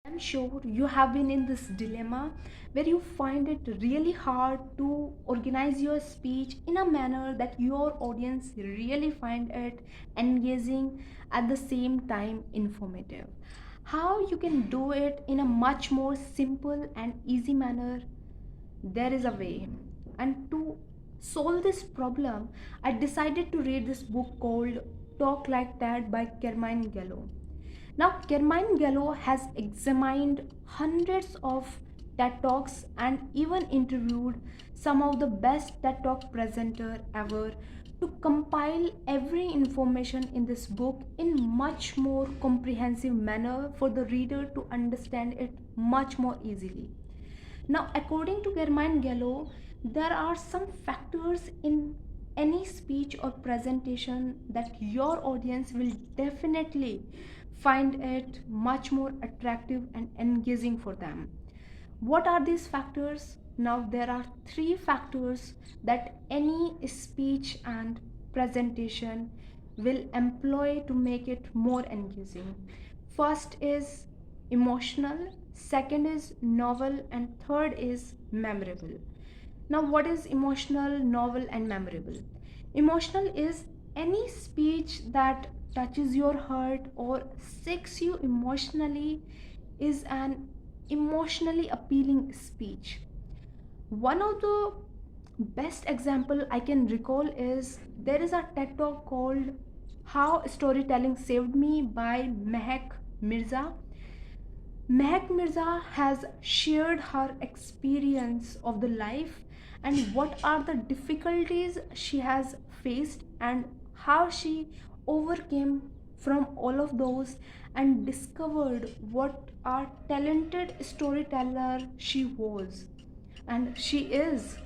I'm sure you have been in this dilemma where you find it really hard to organize your speech in a manner that your audience really find it engaging at the same time informative. How you can do it in a much more simple and easy manner, there is a way. And to solve this problem, I decided to read this book called Talk Like That by Carmine Gallo. Now, Carmine Gallo has examined hundreds of TED Talks and even interviewed some of the best TED Talk presenter ever to compile every information in this book in much more comprehensive manner for the reader to understand it much more easily. Now, according to Carmine Gallo, there are some factors in any speech or presentation that your audience will definitely find it much more attractive and engaging for them. What are these factors? Now, there are three factors that any speech and presentation will employ to make it more engaging. First is emotional, second is novel, and third is memorable. Now, what is emotional, novel, and memorable? Emotional is any speech that touches your heart or shakes you emotionally, is an emotionally appealing speech. One of the best example I can recall is there is a TED talk called How Storytelling Saved Me by Mehak Mirza. Mehak Mirza has shared her experience of the life and what are the difficulties she has faced and how she overcame from all of those and discovered what a talented storyteller she was and she is,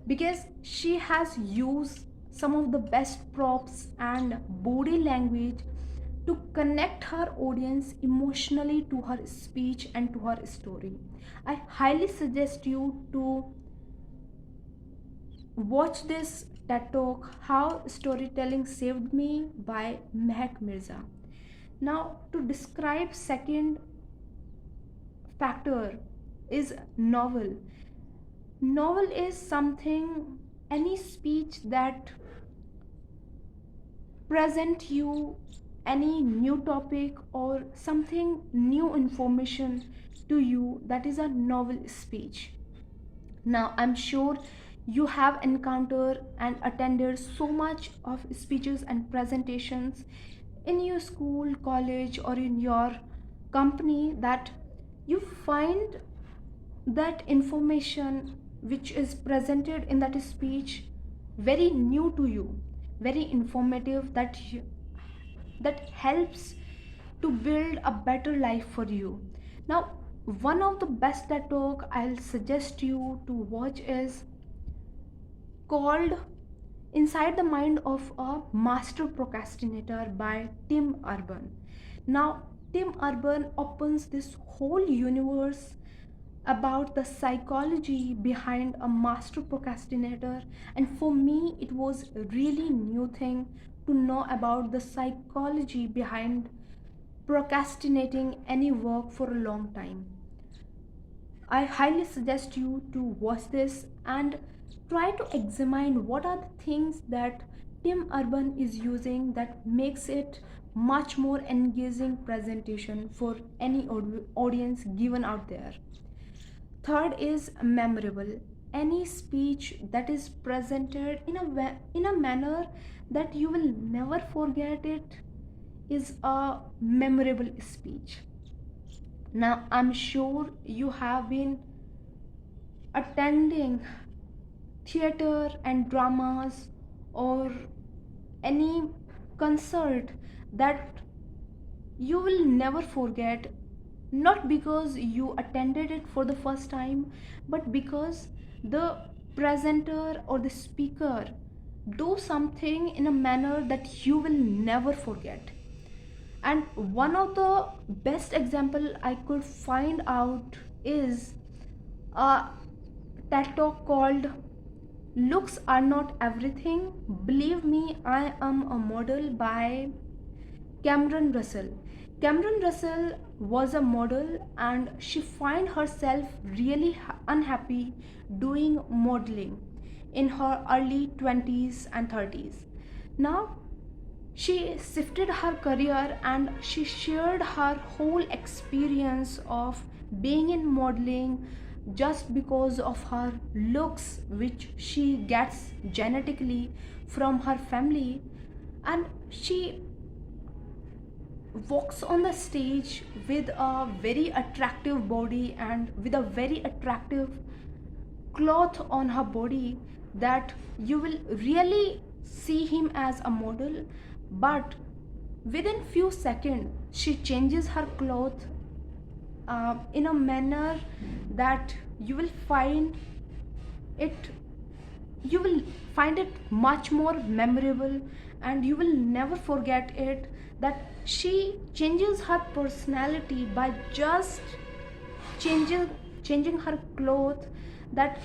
because she has used some of the best props and body language to connect her audience emotionally to her speech and to her story. I highly suggest you to watch this TED talk, How Storytelling Saved Me by Mehak Mirza. Now, to describe second factor is novel. Novel is something, any speech that present you any new topic or something new information to you, that is a novel speech. Now, I'm sure you have encountered and attended so much of speeches and presentations in your school, college, or in your company that you find that information which is presented in that speech very new to you, very informative, that helps to build a better life for you. Now, one of the best TED talk I'll suggest you to watch is called Inside the Mind of a Master Procrastinator by Tim Urban. Now, Tim Urban opens this whole universe about the psychology behind a master procrastinator, and for me it was a really new thing to know about the psychology behind procrastinating any work for a long time. I highly suggest you to watch this and try to examine what are the things that Tim Urban is using that makes it much more engaging presentation for any audience given out there. Third is memorable. Any speech that is presented in a manner that you will never forget it is a memorable speech. Now, I'm sure you have been attending theater and dramas or any concert that you will never forget, not because you attended it for the first time, but because the presenter or the speaker do something in a manner that you will never forget. And one of the best example I could find out is a TED talk called Looks Are Not Everything, Believe Me, I Am a Model by Cameron Russell. Cameron Russell was a model and she found herself really unhappy doing modeling in her early 20s and 30s. Now, she shifted her career and she shared her whole experience of being in modeling just because of her looks, which she gets genetically from her family. And she walks on the stage with a very attractive body and with a very attractive cloth on her body that you will really see him as a model, but within few seconds she changes her cloth in a manner that it you will find it much more memorable, and you will never forget it, that she changes her personality by just changing changing her clothes. That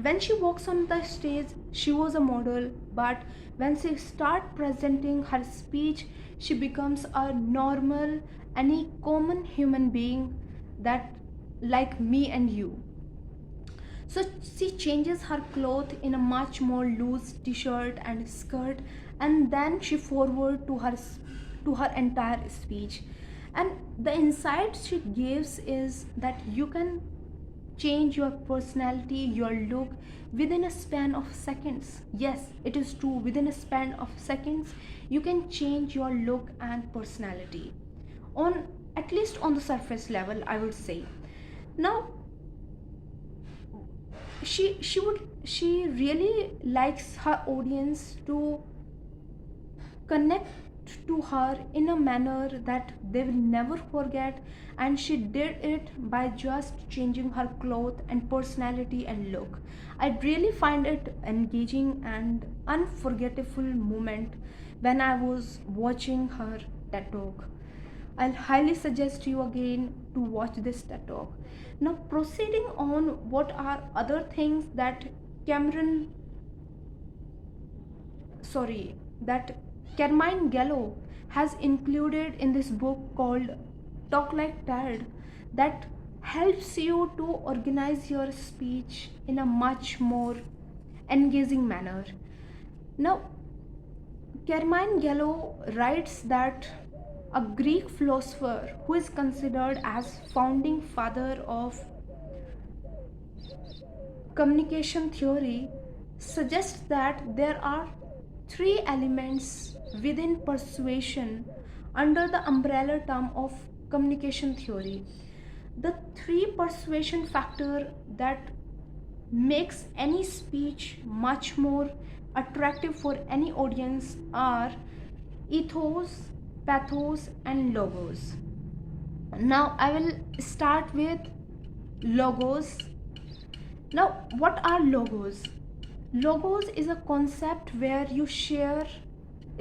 when she walks on the stage she was a model, but when she start presenting her speech she becomes a normal, any common human being, that like me and you. So she changes her clothes in a much more loose t-shirt and skirt, and then she forward to her entire speech. And the insight she gives is that you can change your personality, your look within a span of seconds. Yes, it is true, within a span of seconds you can change your look and personality, on at least on the surface level, I would say. Now, she really likes her audience to connect to her in a manner that they will never forget, and she did it by just changing her clothes and personality and look. I really find it engaging and unforgettable moment when I was watching her TED talk. I'll highly suggest you again to watch this TED talk. Now, proceeding on, what are other things that Cameron, sorry, that Carmine Gallo has included in this book called Talk Like TED, that helps you to organize your speech in a much more engaging manner. Now, Carmine Gallo writes that a Greek philosopher who is considered as founding father of communication theory suggests that there are three elements within persuasion under the umbrella term of communication theory. The three persuasion factor that makes any speech much more attractive for any audience are ethos, pathos, and logos. Now I will start with logos. Now, what are logos? Logos is a concept where you share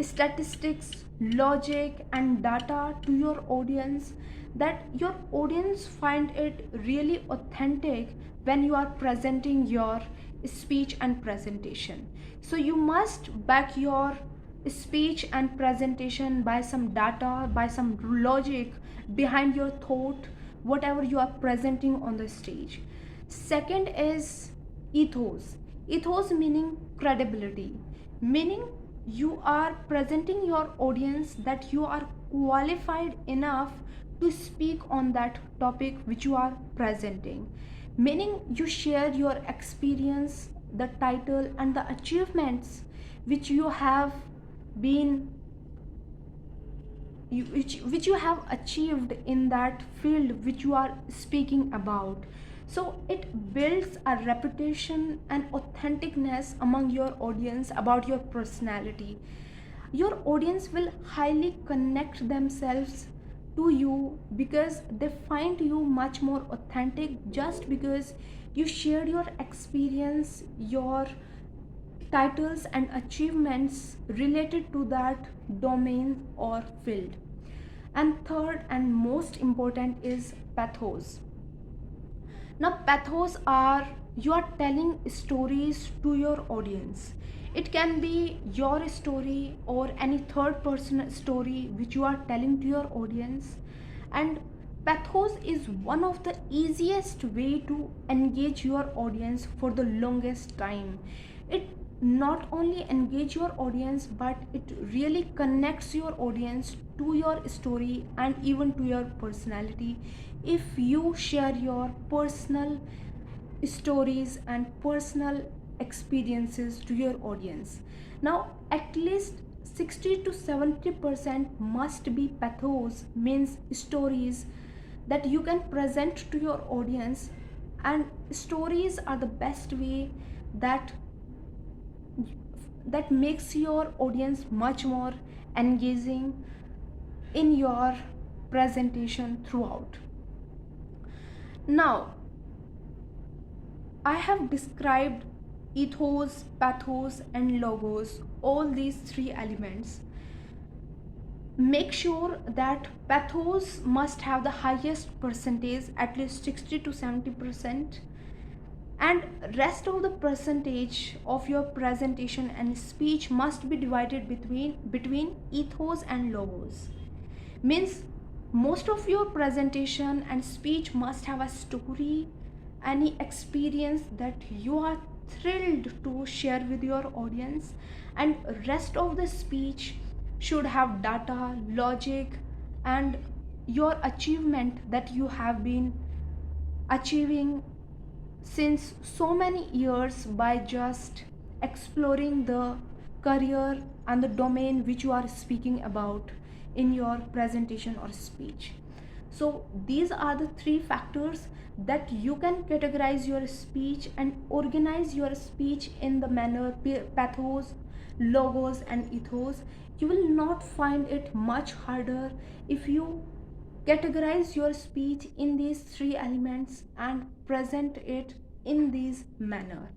statistics, logic, and data to your audience, that your audience find it really authentic when you are presenting your speech and presentation. So you must back your speech and presentation by some data, by some logic behind your thought, whatever you are presenting on the stage. Second is ethos. Ethos meaning credibility, meaning you are presenting your audience that you are qualified enough to speak on that topic which you are presenting, meaning you share your experience, the title, and the achievements which you have been which you have achieved in that field which you are speaking about. So it builds a reputation and authenticness among your audience about your personality. Your audience will highly connect themselves to you because they find you much more authentic, just because you shared your experience, your titles and achievements related to that domain or field. And third and most important is pathos. Now, pathos are you are telling stories to your audience. It can be your story or any third person story which you are telling to your audience. And pathos is one of the easiest way to engage your audience for the longest time. It not only engage your audience, but it really connects your audience to your story and even to your personality. If you share your personal stories and personal experiences to your audience. Now, at least 60 to 70% must be pathos, means stories that you can present to your audience. And stories are the best way that makes your audience much more engaging in your presentation throughout. Now, I have described ethos, pathos, and logos, all these three elements. Make sure that pathos must have the highest percentage, at least 60 to 70%, and rest of the percentage of your presentation and speech must be divided between ethos and logos. Means most of your presentation and speech must have a story, any experience that you are thrilled to share with your audience. And rest of the speech should have data, logic, and your achievement that you have been achieving since so many years by just exploring the career and the domain which you are speaking about in your presentation or speech. So these are the three factors that you can categorize your speech and organize your speech in the manner pathos, logos, and ethos. You will not find it much harder if you categorize your speech in these three elements and present it in this manner.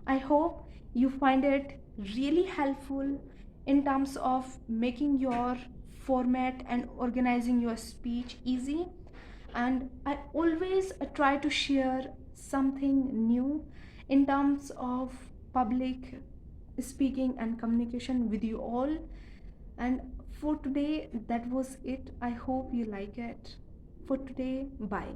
I hope you find it really helpful in terms of making your format and organizing your speech easy. And I always try to share something new in terms of public speaking and communication with you all. And for today, that was it. I hope you like it. For today, bye.